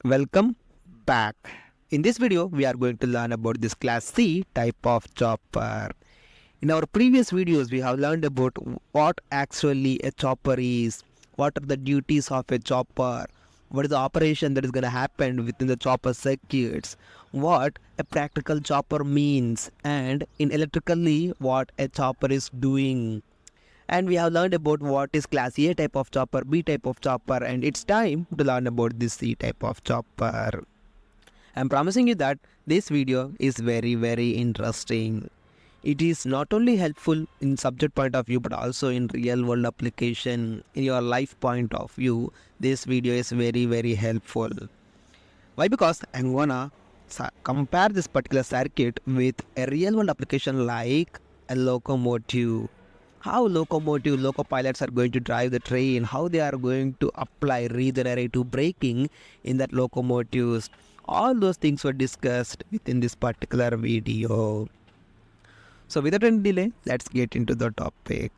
Welcome back. In this video, we are going to learn about this class C type of chopper. In our previous videos, we have learned about what actually a chopper is, what are the duties of a chopper, what is the operation that is going to happen within the chopper circuits, what a practical chopper means, and in electrically what a chopper is doing. And we have learned about what is class A type of chopper, B type of chopper, and it's time to learn about this C type of chopper. I'm promising you that this video is very interesting. It is not only helpful in subject point of view but also in real world application, in your life point of view. This video is very helpful. Why? Because I'm gonna compare this particular circuit with a real world application like a locomotive. How loco pilots are going to drive the train, how they are going to apply regenerative braking in that locomotives. All those things were discussed within this particular video. So without any delay, let's get into the topic.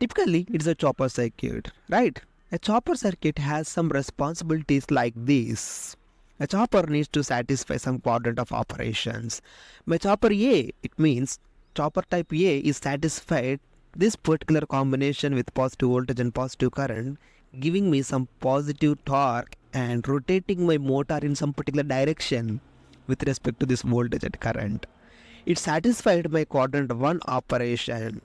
Typically, it's a chopper circuit, right? A chopper circuit has some responsibilities like this. A chopper needs to satisfy some quadrant of operations. By chopper A, it means chopper type A is satisfied this particular combination with positive voltage and positive current, giving me some positive torque and rotating my motor in some particular direction with respect to this voltage and current. It satisfied my quadrant 1 operation.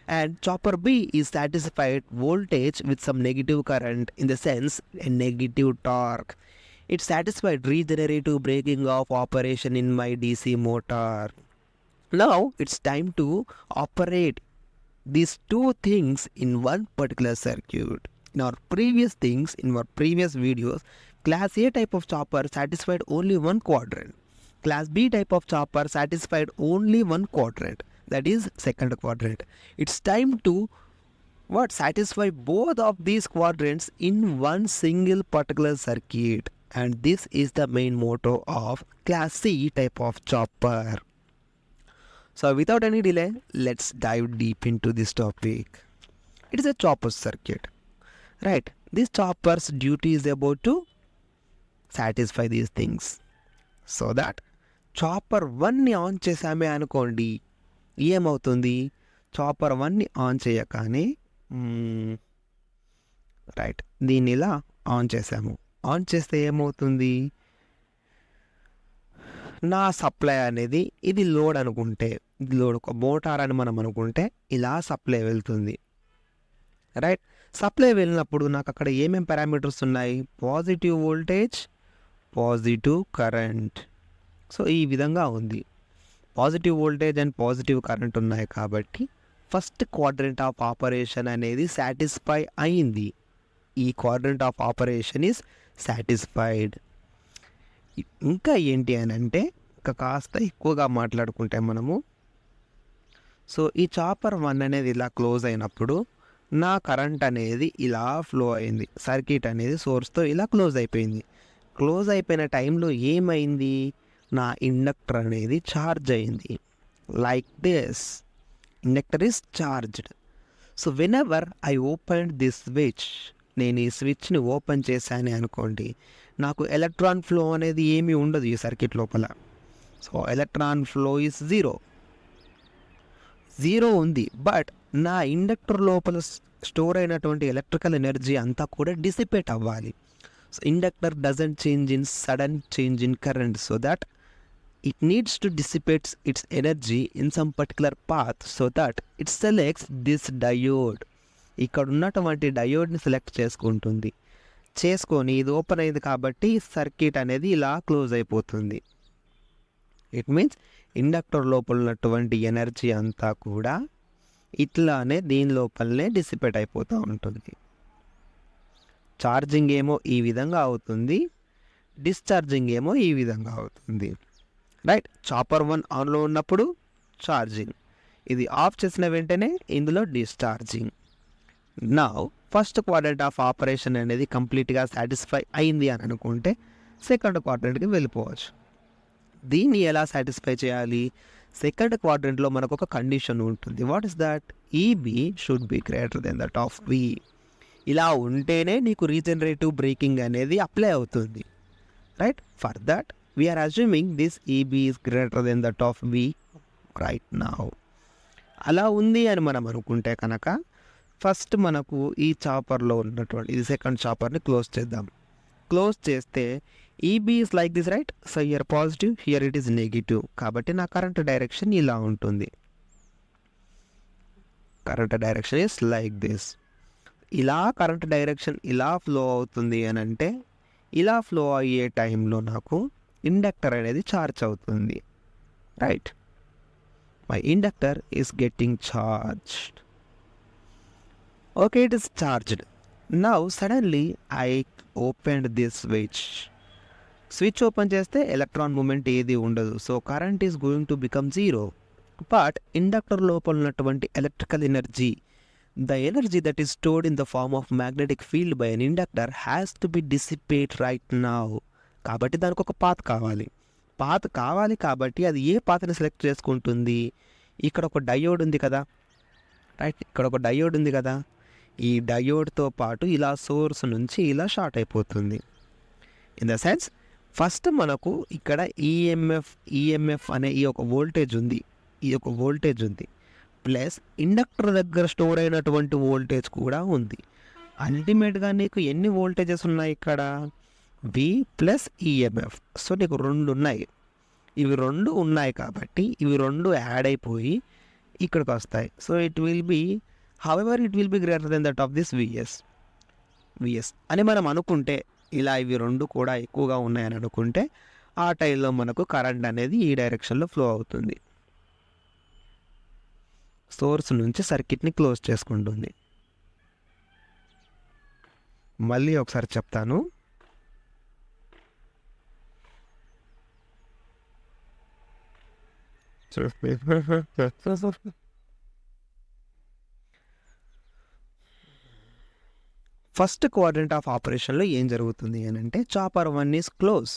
And chopper B is satisfied voltage with some negative current, in the sense a negative torque. It satisfied regenerative braking of operation in my DC motor. Now it's time to operate these two things in one particular circuit. In our previous videos, class A type of chopper satisfied only one quadrant. Class B type of chopper satisfied only one quadrant, that is second quadrant. It's time to satisfy both of these quadrants in one single particular circuit, and this is the main motto of class C type of chopper. So without any delay, let's dive deep into this topic. It is a chopper circuit, right? This chopper's duty is about to satisfy these things. So that chopper 1ని on చేసామే అనుకోండి, ఏమవుతుంది? Chopper 1ని on చేయగానే right, దీన్ని ఇలా on చేసాము. On చేస్తే ఏమవుతుంది? నా సప్లై అనేది, ఇది లోడ్ అనుకుంటే, ఇది లోడ్ ఒక మోటార్ అని మనం అనుకుంటే ఇలా సప్లై వెళ్తుంది, రైట్? సప్లై వెళ్ళినప్పుడు నాకు అక్కడ ఏమేమి పారామీటర్స్ ఉన్నాయి? Positive voltage, positive current. So ఈ విధంగా ఉంది. Positive voltage and positive current ఉన్నాయి కాబట్టి ఫస్ట్ క్వాడ్రంట్ ఆఫ్ ఆపరేషన్ అనేది సాటిస్ఫై అయింది. ఈ quadrant of operation is satisfied. ఇంకా ఏంటి అని అంటే, ఇంకా కాస్త ఎక్కువగా మాట్లాడుకుంటే మనము, సో ఈ చాపర్ 1 అనేది ఇలా క్లోజ్ అయినప్పుడు నా కరెంట్ అనేది ఇలా ఫ్లో అయింది. సర్క్యూట్ అనేది సోర్స్తో ఇలా క్లోజ్ అయిపోయింది. క్లోజ్ అయిపోయిన టైంలో ఏమైంది? నా ఇండక్టర్ అనేది ఛార్జ్ అయింది. Like this, inductor is charged. So when ever I open this switch, నేను ఈ స్విచ్ని ఓపెన్ చేశాను అనుకోండి, నాకు ఎలక్ట్రాన్ ఫ్లో అనేది ఏమీ ఉండదు ఈ సర్క్యూట్ లోపల. So electron flow is zero ఉంది. బట్ నా ఇండక్టర్ లోపల స్టోర్ అయినటువంటి ఎలక్ట్రికల్ ఎనర్జీ అంతా కూడా డిసిపేట్ అవ్వాలి. So inductor doesn't change in sudden change in current, so that it needs to dissipates its energy in some particular path, so that it selects this diode. ఇక్కడ ఉన్నటువంటి డయోడ్ని select చేసుకొని ఇది open అయింది కాబట్టి circuit అనేది ఇలా close అయిపోతుంది. It means inductor లోపల ఉన్నటువంటి ఎనర్జీ అంతా కూడా ఇట్లానే దీని లోపలనే డిసిపేట్ అయిపోతూ ఉంటుంది. ఛార్జింగ్ ఏమో ఈ విధంగా అవుతుంది, డిశ్చార్జింగ్ ఏమో ఈ విధంగా అవుతుంది, రైట్? చాపర్ 1 ఆన్లో ఉన్నప్పుడు ఛార్జింగ్, ఇది ఆఫ్ చేసిన వెంటనే ఇందులో discharging. Now first quadrant of operation అనేది కంప్లీట్గా సాటిస్ఫై అయింది అని అనుకుంటే సెకండ్ క్వాడ్రంట్కి వెళ్ళిపోవచ్చు. దీన్ని ఎలా సాటిస్ఫై చేయాలి? సెకండ్ క్వాడ్రంట్లో మనకు ఒక కండిషన్ ఉంటుంది. What is that? EB should be greater than that of V. ఇలా ఉంటేనే నీకు రీజనరేటివ్ బ్రేకింగ్ అనేది అప్లై అవుతుంది, right? For that we are assuming this EB is greater than that of V right now. అలా ఉంది అని మనం అనుకుంటే కనుక ఫస్ట్ మనకు ఈ చాపర్లో ఉన్నటువంటి ఇది సెకండ్ చాపర్ని క్లోజ్ చేద్దాం. క్లోజ్ చేస్తే EB is like this, right? So here positive, here it is negative. కాబట్టి నా కరెంట్ డైరెక్షన్ ఇలా ఉంటుంది. Current direction is like this. ఇలా కరెంట్ డైరెక్షన్ ఇలా ఫ్లో అవుతుంది అని అంటే ఇలా ఫ్లో అయ్యే టైంలో నాకు ఇండక్టర్ అనేది ఛార్జ్ అవుతుంది, right? My inductor is getting charged. Okay, it is charged. Now suddenly I opened this switch. Switch open చేస్తే ఎలక్ట్రాన్ మూమెంట్ ఏది ఉండదు. So current is going to become zero. But inductor లోపల ఉన్నటువంటి electrical energy, the energy that is stored in the form of magnetic field by an inductor has to be dissipate right now. కాబట్టి దానికి ఒక path కావాలి. Path కావాలి కాబట్టి అది ఏ పాత్ని select చేసుకుంటుంది? ఇక్కడ ఒక డయోడ్ ఉంది కదా, రైట్? ఇక్కడ ఒక డయోడ్ ఉంది కదా. ఈ డయోడ్తో పాటు ఇలా సోర్స్ నుంచి ఇలా షార్ట్ అయిపోతుంది. ఇన్ ద సెన్స్ ఫస్ట్ మనకు ఇక్కడ ఈఎంఎఫ్ అనే ఈ ఒక వోల్టేజ్ ఉంది, ప్లస్ ఇండక్టర్ దగ్గర స్టోర్ అయినటువంటి వోల్టేజ్ కూడా ఉంది. అల్టిమేట్గా నీకు ఎన్ని వోల్టేజెస్ ఉన్నాయి ఇక్కడ? వి ప్లస్ ఈఎంఎఫ్. సో నీకు రెండు ఉన్నాయి. ఇవి రెండు ఉన్నాయి కాబట్టి ఇవి రెండు యాడ్ అయిపోయి ఇక్కడికి వస్తాయి. So it will be greater than that of this VS అని మనం అనుకుంటే, ఇలా ఇవి రెండు కూడా ఎక్కువగా ఉన్నాయని అనుకుంటే ఆ టైంలో మనకు కరెంట్ అనేది ఈ డైరెక్షన్లో ఫ్లో అవుతుంది. సోర్స్ నుంచి సర్క్యూట్ని క్లోజ్ చేసుకుంటుంది. మళ్ళీ ఒకసారి చెప్తాను. ఫస్ట్ క్వాడ్రంట్ ఆఫ్ ఆపరేషన్లో ఏం జరుగుతుంది అని అంటే చాపర్ 1 ఈస్ క్లోజ్.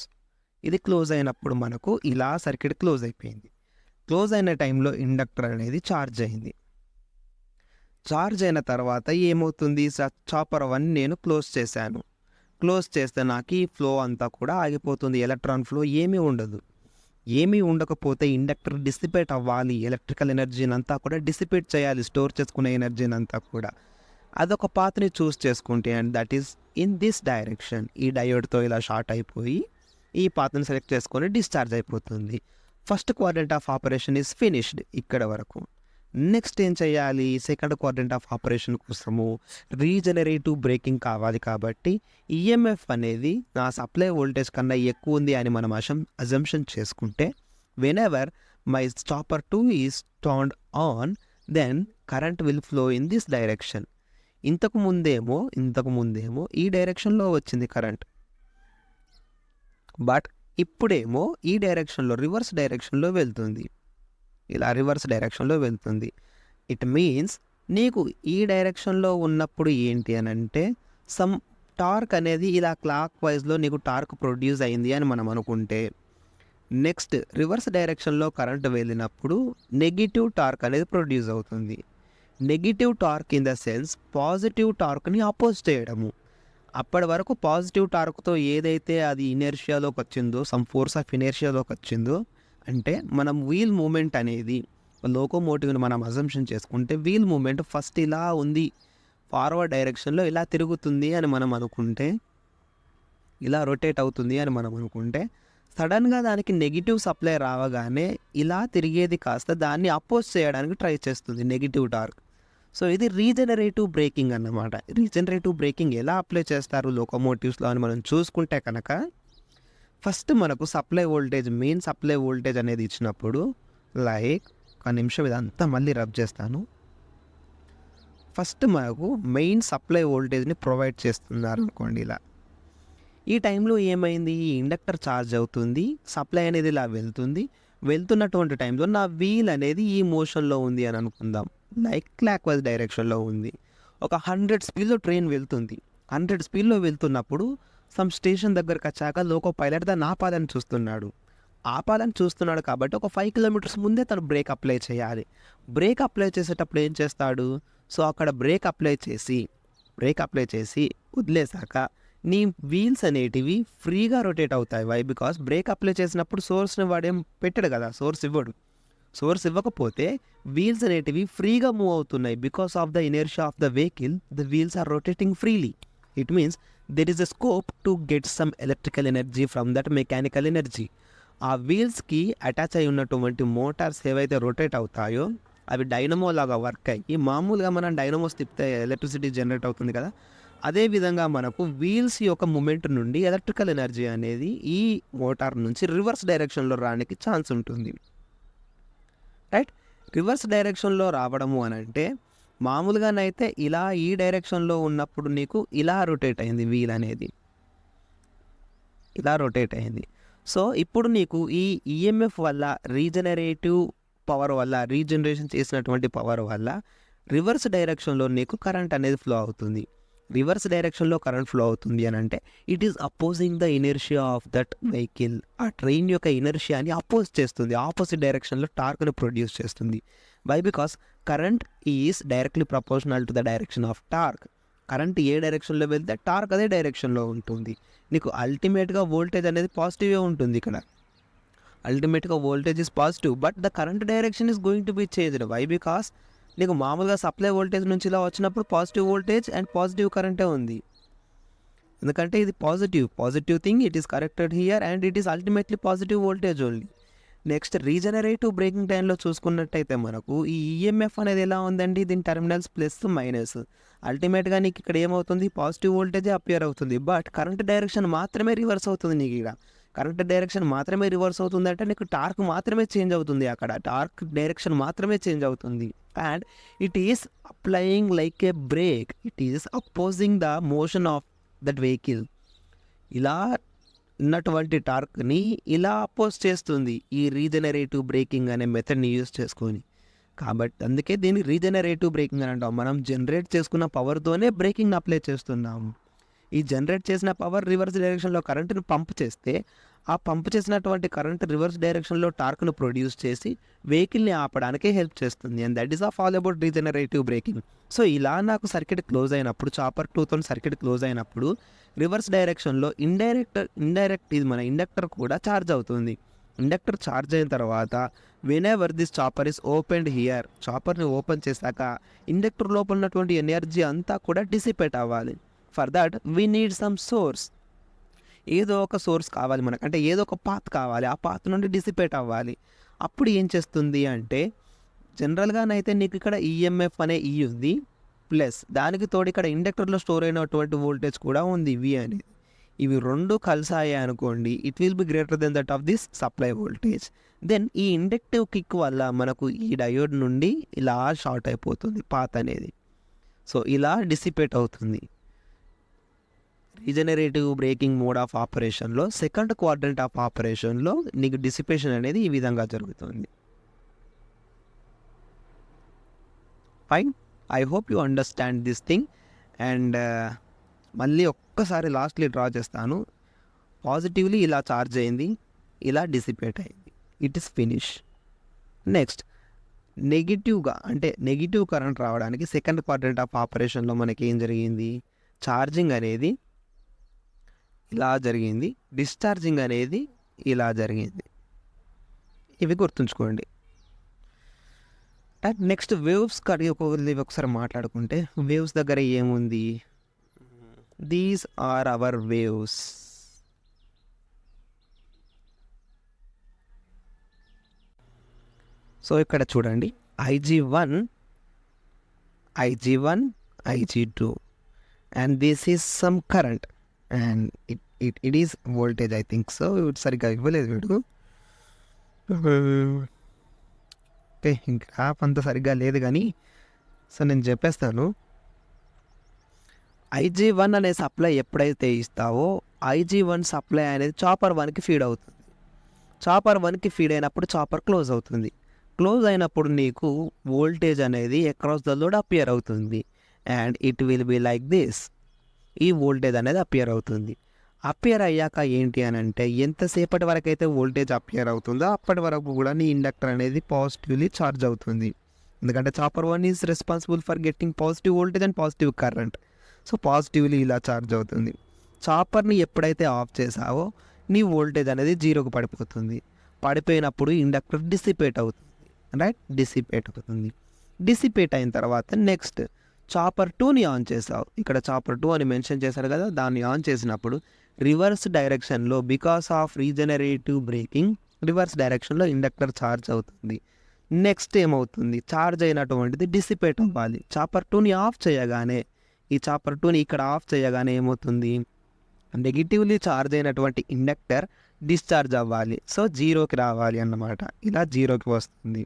ఇది క్లోజ్ అయినప్పుడు మనకు ఇలా సర్క్యూట్ క్లోజ్ అయిపోయింది. క్లోజ్ అయిన టైంలో ఇండక్టర్ అనేది ఛార్జ్ అయింది. ఛార్జ్ అయిన తర్వాత ఏమవుతుంది? చాపర్ 1 నేను క్లోజ్ చేశాను. క్లోజ్ చేస్తే నాకు ఈ ఫ్లో అంతా కూడా ఆగిపోతుంది. ఎలక్ట్రాన్ ఫ్లో ఏమీ ఉండదు. ఏమీ ఉండకపోతే ఇండక్టర్ డిసిపేట్ అవ్వాలి. ఎలక్ట్రికల్ ఎనర్జీని అంతా కూడా డిసిపేట్ చేయాలి, స్టోర్ చేసుకునే ఎనర్జీని అంతా కూడా. అదొక పాత్ని చూస్ చేసుకుంటే and that is in this direction. ఈ డయోడ్తో ఇలా షార్ట్ అయిపోయి ఈ పాత్ని సెలెక్ట్ చేసుకొని డిశ్చార్జ్ అయిపోతుంది. First quadrant of operation is finished ఇక్కడ వరకు. నెక్స్ట్ ఏం చేయాలి? సెకండ్ క్వాడ్రంట్ ఆఫ్ ఆపరేషన్ కోసము రీజనరేటివ్ బ్రేకింగ్ కావాలి. కాబట్టి ఈఎంఎఫ్ అనేది నా సప్లై వోల్టేజ్ కన్నా ఎక్కువ ఉంది అని మనం అజంప్షన్ చేసుకుంటే whenever my chopper 2 is turned on then current will flow in this direction. ఇంతకు ముందేమో ఈ డైరెక్షన్లో వచ్చింది కరెంట్, బట్ ఇప్పుడేమో ఈ డైరెక్షన్లో రివర్స్ డైరెక్షన్లో వెళ్తుంది. ఇలా రివర్స్ డైరెక్షన్లో వెళ్తుంది. ఇట్ మీన్స్ నీకు ఈ డైరెక్షన్లో ఉన్నప్పుడు ఏంటి అని అంటే సమ్ టార్క్ అనేది ఇలా క్లాక్ వైజ్లో నీకు టార్క్ ప్రొడ్యూస్ అయింది అని మనం అనుకుంటే, నెక్స్ట్ రివర్స్ డైరెక్షన్లో కరెంట్ వెళ్ళినప్పుడు నెగిటివ్ టార్క్ అనేది ప్రొడ్యూస్ అవుతుంది. Negative torque in the sense positive టార్క్ని అపోజ్ చేయడము. అప్పటి వరకు పాజిటివ్ టార్క్తో ఏదైతే అది ఇనర్షియాలోకి వచ్చిందో, సమ్ ఫోర్స్ ఆఫ్ ఇనర్షియాలోకి వచ్చిందో, అంటే మనం వీల్ మూమెంట్ అనేది లోకోమోటివ్ని మనం అజంప్షన్ చేసుకుంటే వీల్ మూమెంట్ ఫస్ట్ ఇలా ఉంది, ఫార్వర్డ్ డైరెక్షన్లో ఇలా తిరుగుతుంది అని మనం అనుకుంటే, ఇలా రొటేట్ అవుతుంది అని మనం అనుకుంటే, సడన్గా దానికి నెగిటివ్ సప్లై రావగానే ఇలా తిరిగేది కాస్త దాన్ని అపోజ్ చేయడానికి ట్రై చేస్తుంది నెగిటివ్ టార్క్. సో ఇది రీజనరేటివ్ బ్రేకింగ్ అన్నమాట. రీజనరేటివ్ బ్రేకింగ్ ఎలా అప్లై చేస్తారు లోకోమోటివ్స్లో అని మనం చూసుకుంటే కనుక, ఫస్ట్ మనకు supply voltage, main supply voltage అనేది ఇచ్చినప్పుడు, లైక్ ఒక నిమిషం ఇదంతా మళ్ళీ రబ్ చేస్తాను. ఫస్ట్ మనకు మెయిన్ సప్లై వోల్టేజ్ని ప్రొవైడ్ చేస్తున్నారు అనుకోండి. ఇలా ఈ టైంలో ఏమైంది? ఈ ఇండక్టర్ ఛార్జ్ అవుతుంది, సప్లై అనేది ఇలా వెళ్తున్నటువంటి టైంలో నా వీల్ అనేది ఈ మోషన్లో ఉంది అని అనుకుందాం. లైక్ క్లాక్ వైజ్ డైరెక్షన్లో ఉంది. ఒక 100 స్పీడ్లో ట్రైన్ వెళ్తుంది. 100 స్పీడ్లో వెళ్తున్నప్పుడు సమ్ స్టేషన్ దగ్గరకు వచ్చాక లోకో పైలట్ దాన్ని ఆపాలని చూస్తున్నాడు కాబట్టి ఒక 5 కిలోమీటర్స్ ముందే తను బ్రేక్ అప్లై చేయాలి. బ్రేక్ అప్లై చేసేటప్పుడు ఏం చేస్తాడు? సో అక్కడ బ్రేక్ అప్లై చేసి బ్రేక్ అప్లై చేసి వదిలేసాక నీ వీల్స్ అనేటివి ఫ్రీగా రొటేట్ అవుతాయి. వై? బికాస్ బ్రేక్ అప్లై చేసినప్పుడు సోర్స్ని వాడేం పెట్టాడు కదా, సోర్స్ ఇవ్వడు. సోర్స్ ఇవ్వకపోతే వీల్స్ అనేటివి ఫ్రీగా మూవ్ అవుతున్నాయి. Because of the inertia of the vehicle the wheels are rotating freely. It means there is a scope to get some electrical energy from that mechanical energy. ఆ వీల్స్కి attach అయి ఉన్నటువంటి Motors ఏవైతే rotate అవుతాయో అవి dynamo లాగా work అయ్యి, మామూలుగా మనం డైనమోస్ తిప్పితే ఎలక్ట్రిసిటీ జనరేట్ అవుతుంది కదా, అదేవిధంగా మనకు వీల్స్ యొక్క మూమెంట్ నుండి ఎలక్ట్రికల్ ఎనర్జీ అనేది ఈ మోటార్ నుంచి రివర్స్ డైరెక్షన్లో రావడానికి ఛాన్స్ ఉంటుంది. రైట్? రివర్స్ డైరెక్షన్లో రావడము అని అంటే మామూలుగానైతే ఇలా ఈ డైరెక్షన్లో ఉన్నప్పుడు నీకు ఇలా రొటేట్ అయింది, వీల్ అనేది ఇలా రొటేట్ అయింది. సో ఇప్పుడు నీకు ఈ ఈఎంఎఫ్ వల్ల, రీజనరేటివ్ పవర్ వల్ల, రీజనరేషన్ చేసినటువంటి పవర్ వల్ల రివర్స్ డైరెక్షన్లో నీకు కరెంట్ అనేది ఫ్లో అవుతుంది. రివర్స్ డైరెక్షన్లో కరెంట్ ఫ్లో అవుతుంది అని అంటే it is opposing the inertia of that vehicle. ఆ ట్రైన్ యొక్క ఇనర్షియాని అపోజ్ చేస్తుంది, ఆపోజిట్ డైరెక్షన్లో టార్క్ని ప్రొడ్యూస్ చేస్తుంది. Why? Because current is directly proportional to the direction of torque. Current ఏ డైరెక్షన్లో వెళ్తే టార్క్ అదే డైరెక్షన్లో ఉంటుంది. నీకు అల్టిమేట్గా వోల్టేజ్ అనేది పాజిటివ్గా ఉంటుంది. ఇక్కడ అల్టిమేట్గా voltage is positive, but the current direction is going to be changed. Why? Because నీకు మామూలుగా సప్లై వోల్టేజ్ నుంచి ఇలా వచ్చినప్పుడు పాజిటివ్ వోల్టేజ్ అండ్ పాజిటివ్ కరెంటే ఉంది. ఎందుకంటే ఇది positive thing, it is corrected here and it is ultimately positive voltage only. Next regenerative braking టైంలో చూసుకున్నట్టయితే మనకు ఈ ఈఎంఎఫ్ అనేది ఎలా ఉందండి, దీని టెర్మినల్స్ ప్లస్ మైనస్. అల్టిమేట్గా నీకు ఇక్కడ ఏమవుతుంది, పాజిటివ్ వోల్టేజే అపియర్ అవుతుంది, బట్ కరెంట్ డైరెక్షన్ మాత్రమే రివర్స్ అవుతుంది. నీకు ఇక్కడ కరెంట్ డైరెక్షన్ మాత్రమే రివర్స్ అవుతుంది అంటే నీకు టార్క్ మాత్రమే చేంజ్ అవుతుంది. అక్కడ టార్క్ డైరెక్షన్ మాత్రమే చేంజ్ అవుతుంది. And it is applying like a break, it is opposing the motion of that vehicle. ఇలా ఉన్నటువంటి టార్క్ని ఇలా అపోజ్ చేస్తుంది ఈ రీజనరేటివ్ బ్రేకింగ్ అనే మెథడ్ని యూజ్ చేసుకొని. కాబట్టి అందుకే దీన్ని రీజనరేటివ్ బ్రేకింగ్ అని అంటాం. మనం జనరేట్ చేసుకున్న పవర్తోనే బ్రేకింగ్ని అప్లై చేస్తున్నాము. ఈ జనరేట్ చేసిన పవర్ రివర్స్ డైరెక్షన్లో కరెంటును పంప్ చేస్తే ఆ పంప్ చేసినటువంటి కరెంట్ రివర్స్ డైరెక్షన్లో టార్క్ను ప్రొడ్యూస్ చేసి వెహికల్ని ఆపడానికే హెల్ప్ చేస్తుంది. And that is all about regenerative braking. So ఇలా నాకు సర్క్యూట్ క్లోజ్ అయినప్పుడు, చాపర్ 2తో సర్క్యూట్ క్లోజ్ అయినప్పుడు రివర్స్ డైరెక్షన్లో ఇండైరెక్ట్ ఇది మన ఇండక్టర్ కూడా ఛార్జ్ అవుతుంది. ఇండక్టర్ ఛార్జ్ అయిన తర్వాత whenever this chopper is opened here, చాపర్ని ఓపెన్ చేశాక ఇండక్టర్ లోపల ఉన్నటువంటి ఎనర్జీ అంతా కూడా డిసిపేట్ అవ్వాలి. For that we need some source. ఏదో ఒక సోర్స్ కావాలి మనకు, అంటే ఏదో ఒక పాత్ కావాలి, ఆ పాత్ నుండి డిసిపేట్ అవ్వాలి. అప్పుడు ఏం చేస్తుంది అంటే జనరల్గానైతే నీకు ఇక్కడ ఈఎంఎఫ్ అనే ఈ ఉంది, ప్లస్ దానికి తోడు ఇక్కడ ఇండక్టర్లో స్టోర్ అయినటువంటి వోల్టేజ్ కూడా ఉంది వి అనేది. ఇవి రెండు కలిసాయి అనుకోండి, it will be greater than that of this supply voltage. Then ఈ ఇండక్టివ్ కిక్ వల్ల మనకు ఈ డయోడ్ నుండి ఇలా షార్ట్ అయిపోతుంది పాత్ అనేది. సో ఇలా డిసిపేట్ అవుతుంది. రీజనరేటివ్ బ్రేకింగ్ మోడ్ ఆఫ్ ఆపరేషన్లో సెకండ్ క్వాడ్రంట్ ఆఫ్ ఆపరేషన్లో నీకు డిసిపేషన్ అనేది ఈ విధంగా జరుగుతుంది. Fine, I hope you understand this thing. And మళ్ళీ ఒక్కసారి లాస్ట్లీ డ్రా చేస్తాను. పాజిటివ్లీ ఇలా ఛార్జ్ అయింది, ఇలా డిసిపేట్ అయింది, ఇట్ ఈస్ ఫినిష్. నెక్స్ట్ నెగిటివ్గా, అంటే నెగిటివ్ కరెంట్ రావడానికి సెకండ్ క్వాడ్రంట్ ఆఫ్ ఆపరేషన్లో మనకి ఏం జరిగింది, ఛార్జింగ్ అనేది ఇలా జరిగింది, డిశ్చార్జింగ్ అనేది ఇలా జరిగింది. ఇవి గుర్తుంచుకోండి. అండ్ నెక్స్ట్ వేవ్స్ ఒకసారి మాట్లాడుకుంటే, వేవ్స్ దగ్గర ఏముంది, these are our waves. So ఇక్కడ చూడండి, IG1, IG2 and this is some current and it is voltage, I think so. సరిగ్గా ఇవ్వలేదు వీడు. ఓకే, గ్రాఫ్ అంతా సరిగ్గా లేదు కానీ సో నేను చెప్పేస్తాను. IG1 అనే సప్లై ఎప్పుడైతే ఇస్తావో IG1 సప్లై అనేది చాపర్ 1కి ఫీడ్ అవుతుంది. చాపర్ 1కి ఫీడ్ అయినప్పుడు చాపర్ క్లోజ్ అవుతుంది. క్లోజ్ అయినప్పుడు నీకు వోల్టేజ్ అనేది అక్రాస్ ద లోడ్ అపియర్ అవుతుంది and it will be like this. ఈ వోల్టేజ్ అనేది అపియర్ అవుతుంది. అపియర్ అయ్యాక ఏంటి అని అంటే, ఎంతసేపటి వరకు అయితే వోల్టేజ్ అపియర్ అవుతుందో అప్పటి వరకు కూడా నీ ఇండక్టర్ అనేది పాజిటివ్లీ ఛార్జ్ అవుతుంది. ఎందుకంటే chopper 1 is responsible for getting positive voltage and positive current. So positively ఇలా ఛార్జ్ అవుతుంది. చాపర్ని ఎప్పుడైతే ఆఫ్ చేసావో నీ వోల్టేజ్ అనేది జీరోకి పడిపోతుంది. పడిపోయినప్పుడు ఇండక్టర్ డిసిపేట్ అవుతుంది, రైట్? డిసిపేట్ అవుతుంది. డిసిపేట్ అయిన తర్వాత నెక్స్ట్ చాపర్ 2ని ఆన్ చేసావు. ఇక్కడ చాపర్ 2 అని మెన్షన్ చేశారు కదా, దాన్ని ఆన్ చేసినప్పుడు రివర్స్ డైరెక్షన్లో because of regenerative braking reverse డైరెక్షన్లో ఇండక్టర్ ఛార్జ్ అవుతుంది. నెక్స్ట్ ఏమవుతుంది, ఛార్జ్ అయినటువంటిది డిసిపేట్ అవ్వాలి. చాపర్ 2ని ఆఫ్ చేయగానే, ఈ చాపర్ 2ని ఇక్కడ ఆఫ్ చేయగానే ఏమవుతుంది, నెగిటివ్లీ ఛార్జ్ అయినటువంటి ఇండక్టర్ డిశ్చార్జ్ అవ్వాలి. సో జీరోకి రావాలి అన్నమాట. ఇలా జీరోకి వస్తుంది.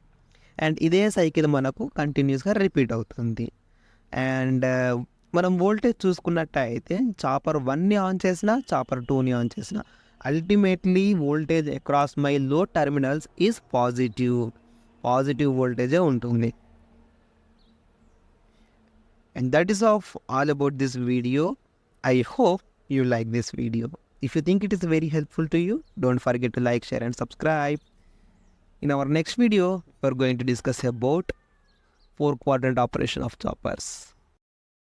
అండ్ ఇదే సైకిల్ మనకు కంటిన్యూస్గా రిపీట్ అవుతుంది. అండ్ మనం వోల్టేజ్ చూసుకున్నట్టయితే చాపర్ 1ని ఆన్ చేసినా చాపర్ 2ని ఆన్ చేసినా అల్టిమేట్లీ వోల్టేజ్ అక్రాస్ మై లో టెర్మినల్స్ ఈజ్ పాజిటివ్ వోల్టేజే ఉంటుంది. And that is all about this video. I hope you like this video. If you think it is very helpful to you, don't forget to like, share and subscribe. In our next video, we are going to discuss about 4-quadrant operation of choppers.